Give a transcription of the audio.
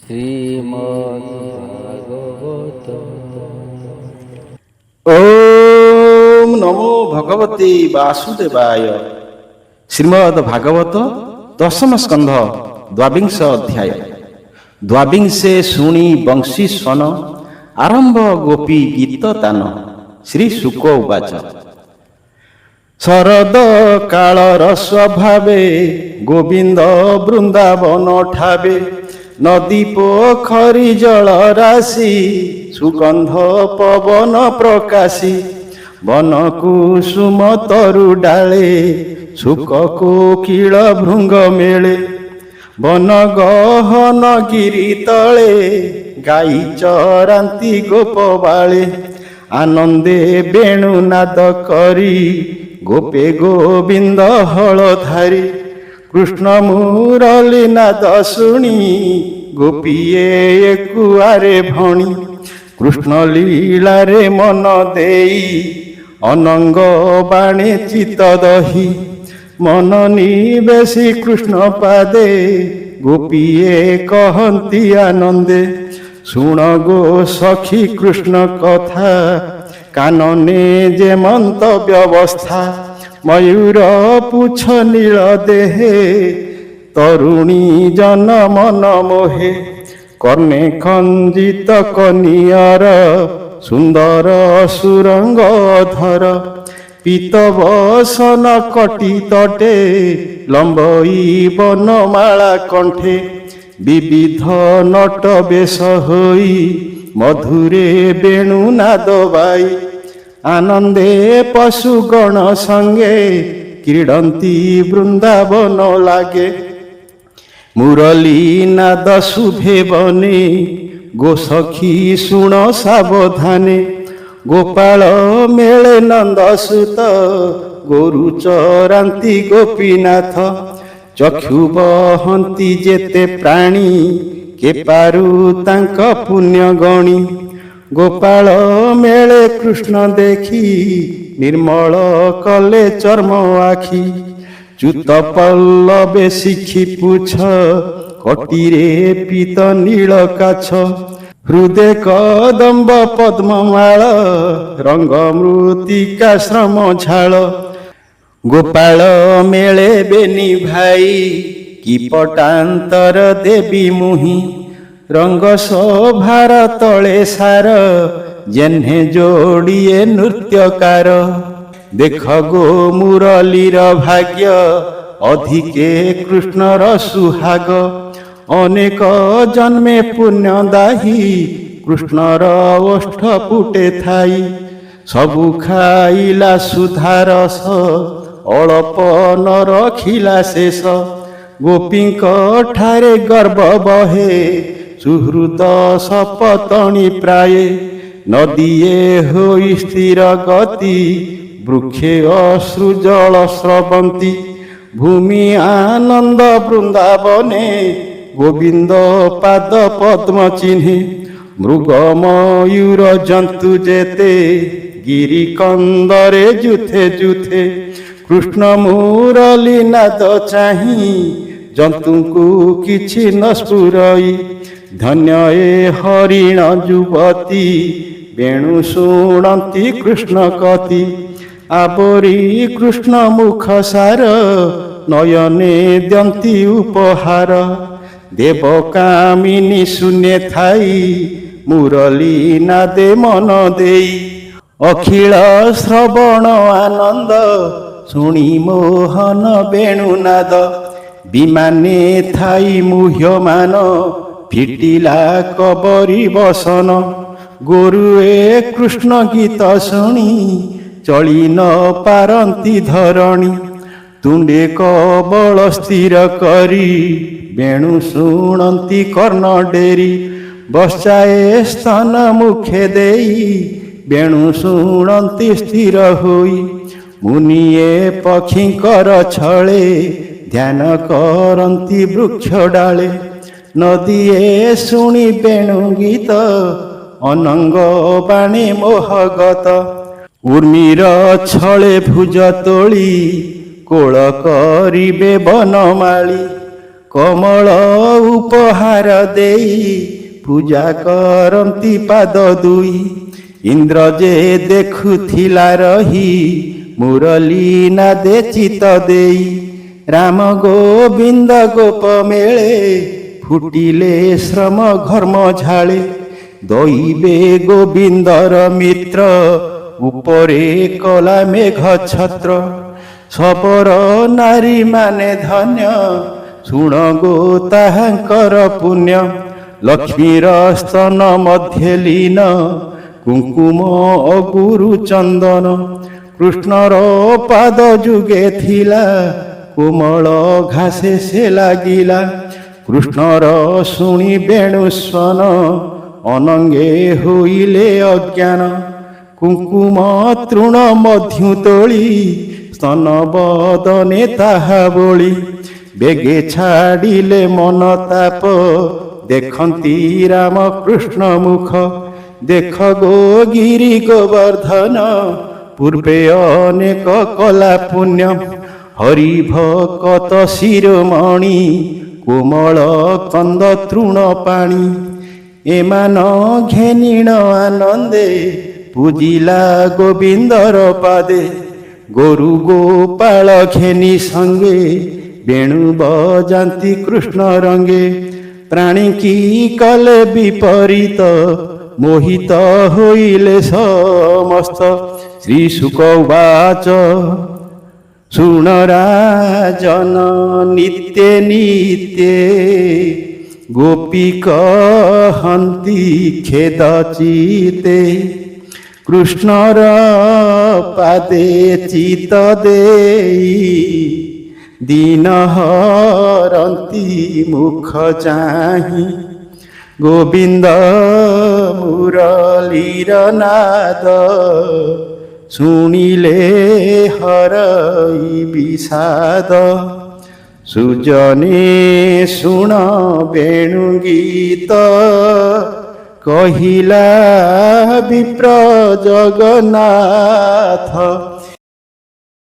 শ্রীমদ্ভাগবত। ওম নমো ভগবতে বাসুদেবায়। শ্রীমদ ভাগবত দশম স্কন্ধ দ্বাবিংশ অধ্যায়। দ্বাবিংশে শুଣି ବଂଶୀ ସ୍ୱନ ଆରମ୍ଭ ଗୋପୀ ଗୀତ ତାନ। ଶ୍ରୀ ଶୁକ ଉବାଚ। ଶରଦ କାଳର ସ୍ୱଭାବେ ଗୋବିନ୍ଦ ବୃନ୍ଦାବନ ଠାବେ। ନଦୀ ପୋଖରୀ ଜଳ ରାଶି ସୁଗନ୍ଧ ପବନ ପ୍ରକାଶୀ। ବନ କୁସୁମ ତରୁ ଡାଳେ ଶୁକ କୋକିଳ ଭୃଙ୍ଗ ମେଳେ। ବନ ଗହନ ଗିରି ତଳେ ଗାଈ ଚରାନ୍ତି ଗୋପବାଳେ। ଆନନ୍ଦେ ବେଣୁ ନାଦ କରି ଗୋପେ ଗୋବିନ୍ଦ ହଳଧାରୀ। କୃଷ୍ଣ ମୁରଲି ନାଦ ଶୁଣି ଗୋପୀଏ ଏକୁଆରେ ଭଣି। କୃଷ୍ଣ ଲୀଳାରେ ମନ ଦେଇ ଅନଙ୍ଗ ବାଣୀ ଚିତ ଦହି। ମନ ନିବେଶୀ କୃଷ୍ଣ ପାଦେ ଗୋପୀଏ କହନ୍ତି ଆନନ୍ଦେ। ଶୁଣ ଗୋ ସଖୀ କୃଷ୍ଣ କଥା କାନନେ ଯେମନ୍ତ ବ୍ୟବସ୍ଥା। ମୟୂର ପୁଛ ନୀଳ ଦେହେ ତରୁଣୀ ଜନ ମନ ମୋହେ। କର୍ଣ୍ଣେ ଖଞ୍ଜିତ କନିଅର ସୁନ୍ଦର ସୁରଙ୍ଗ ଧର। ପୀତ ବସନ କଟି ତଟେ ଲମ୍ବଇ ବନମାଳା କଣ୍ଠେ। ବିବିଧ ନଟ ବେଶ ହୋଇ ମଧୁରେ ବେଣୁ ନାଦ ବାଇ। ଆନନ୍ଦେ ପଶୁ ଗଣ ସଙ୍ଗେ କ୍ରୀଡ଼ନ୍ତି ବୃନ୍ଦାବନ ଲାଗେ। ମୁରଲି ନାଦ ଶୁଭେ ବନେ ଗୋ ସଖୀ ଶୁଣ ସାବଧାନେ। ଗୋପାଳ ମେଳେ ନନ୍ଦ ସୁତ ଗୋରୁ ଚରାନ୍ତି ଗୋପୀନାଥ। ଚକ୍ଷୁ ବହନ୍ତି ଯେତେ ପ୍ରାଣୀ କେ ପାରୁ ତାଙ୍କ ପୁଣ୍ୟ ଗଣି। ଗୋପାଳ ମେଳେ କୃଷ୍ଣ ଦେଖି ନିର୍ମଳ କଲେ ଚର୍ମ ଆଖି। ଚ୍ୟୁତ ପଲ୍ଲବେ ଶିଖି ପୁଛ କଟିରେ ପୀତ ନୀଳ କାଛ। ହୃଦେ କଦମ୍ବ ପଦ୍ମମାଳ ରଙ୍ଗ ମୃତ୍ତିକା ଶ୍ରମ ଝାଳ। ଗୋପାଳ ମେଳେ ବେନି ଭାଇ କି ପଟାନ୍ତର ଦେବୀ ମୁହିଁ। ରଙ୍ଗ ଶୋଭାର ତଳେ ସାର ଯେହ୍ନେ ଯୋଡ଼ିଏ ନୃତ୍ୟକାର। ଦେଖ ଗୋ ମୁରଲୀର ଭାଗ୍ୟ ଅଧିକେ କୃଷ୍ଣର ସୁହାଗ। ଅନେକ ଜନ୍ମେ ପୁଣ୍ୟ ଦାହି କୃଷ୍ଣର ଓଷ୍ଠ ପୁଟେ ଥାଇ। ସବୁ ଖାଇଲା ସୁଧାରସ ଅଳପ ନ ରଖିଲା ଶେଷ। ଗୋପୀଙ୍କ ଠାରେ ଗର୍ବ ବହେ ସୁହୃଦ ସପତଣି ପ୍ରାୟେ। ନଦୀଏ ହୋଇ ସ୍ଥିର ଗତି ବୃକ୍ଷେ ଅଶ୍ରୁ ଜଳ ସ୍ରବନ୍ତି। ଭୂମି ଆନନ୍ଦ ବୃନ୍ଦାବନେ ଗୋବିନ୍ଦ ପାଦ ପଦ୍ମ ଚିହ୍ନେ। ମୃଗ ମୟୂର ଜନ୍ତୁ ଯେତେ ଗିରି କନ୍ଦରେ ଯୁଥେ ଯୁଥେ। କୃଷ୍ଣ ମୁରଲି ନାଦ ଚାହିଁ ଜନ୍ତୁଙ୍କୁ କିଛି ନ ସ୍ଫୁରଇ। ଧନ୍ୟ ଏ ହରିଣ ଯୁବତୀ ବେଣୁ ଶୁଣନ୍ତି କୃଷ୍ଣ କତି। ଆବରି କୃଷ୍ଣ ମୁଖ ସାର ନୟନେ ଦିଅନ୍ତି ଉପହାର। ଦେବ କାମିନୀ ଶୂନ୍ୟ ଥାଇ ମୁରଲି ନାଦେ ମନ ଦେଇ। ଅଖିଳ ଶ୍ରବଣ ଆନନ୍ଦ ଶୁଣି ମୋହନ ବେଣୁ ନାଦ। ବିମାନେ ଥାଇ ମୁହ୍ୟମାନ ଫିଟିଲା କବରୀ ବସନ। ଗୋରୁ ଏ କୃଷ୍ଣ ଗୀତ ଶୁଣି ଚଳି ନ ପାରନ୍ତି ଧରଣୀ। ତୁଣ୍ଡେ କବଳ ସ୍ଥିର କରି ବେଣୁ ଶୁଣନ୍ତି କର୍ଣ୍ଣ ଡେରି। ବସାଏ ସ୍ତନ ମୁଖେ ଦେଇ ବେଣୁ ଶୁଣନ୍ତି ସ୍ଥିର ହୋଇ। ମୁନିଏ ପକ୍ଷୀଙ୍କର ଛଳେ ଧ୍ୟାନ କରନ୍ତି ବୃକ୍ଷ ଡାଳେ। ନଦୀଏ ଶୁଣି ବେଣୁ ଗୀତ ଅନଙ୍ଗ ବାଣୀ ମୋହଗତ। ଉର୍ମିର ଛଳେ ଭୁଜ ତୋଳି କୋଳ କରିବେ ବନମାଳି। କମଳ ଉପହାର ଦେଇ ପୂଜା କରନ୍ତି ପାଦ ଦୁଇ। ଇନ୍ଦ୍ର ଯେ ଦେଖୁଥିଲା ରହି ମୁରଲୀ ନାଦେ ଚିତ ଦେଇ। ରାମ ଗୋବିନ୍ଦ ଗୋପ ମେଳେ ଫୁଟିଲେ ଶ୍ରମ ଘର୍ମ ଝାଳେ। ଦଇବେ ଗୋବିନ୍ଦର ମିତ୍ର ଉପରେ କଲା ମେଘ ଛତ୍ର। ସବର ନାରୀ ମାନେ ଧନ୍ୟ ଶୁଣ ଗୋ ତାହାଙ୍କର ପୁଣ୍ୟ। ଲକ୍ଷ୍ମୀର ସ୍ତନ ମଧ୍ୟରେ ଲୀନ କୁଙ୍କୁମ ଅଗୁରୁ ଚନ୍ଦନ। କୃଷ୍ଣର ପାଦ ଯୁଗେ ଥିଲା କୋମଳ ଘାସେ ସେ ଲାଗିଲା। କୃଷ୍ଣର ଶୁଣି ବେଣୁ ସ୍ୱନ ଅନଙ୍ଗେ ହୋଇଲେ ଅଜ୍ଞାନ। କୁଙ୍କୁମ ତୃଣ ମଧ୍ୟୁ ତୋଳି ସ୍ତନ ବଦନେ ତାହା ବୋଳି। ବେଗେ ଛାଡ଼ିଲେ ମନ ତାପ ଦେଖନ୍ତି ରାମ କୃଷ୍ଣ ମୁଖ। ଦେଖ ଗୋ ଗିରି ଗୋବର୍ଦ୍ଧନ ପୂର୍ବେ ଅନେକ କଲା ପୁଣ୍ୟ। ହରି ଭକତ ଶିରୋମଣି କୋମଳ କନ୍ଦ ତୃଣ ପାଣି। ଏମାନ ଘେନିଣ ଆନନ୍ଦେ ପୂଜିଲା ଗୋବିନ୍ଦର ପାଦେ। ଗୋରୁ ଗୋପାଳ ଘେନି ସଙ୍ଗେ ବେଣୁ ବଜାନ୍ତି କୃଷ୍ଣ ରଙ୍ଗେ। ପ୍ରାଣୀ କି କଲେ ବିପରୀତ ମୋହିତ ହୋଇଲେ ସମସ୍ତ। ଶ୍ରୀ ଶୁକ ଉବାଚ ଶୁଣ ରାଜନ ନିତ୍ୟେ ନିତ୍ୟେ ଗୋପୀ କହନ୍ତି ଖେଦ ଚିତେ। କୃଷ୍ଣର ପାଦେ ଚିତ ଦେଇ ଦିନ ହରନ୍ତି ମୁଖ ଚାହିଁ। ଗୋବିନ୍ଦ ମୁରଲୀର ନାଦ ଶୁଣିଲେ ହରଇ ବିଷାଦ। ସୁଜନେ ଶୁଣ ବେଣୁ ଗୀତ କହିଲା ବିପ୍ର ଜଗନ୍ନାଥ।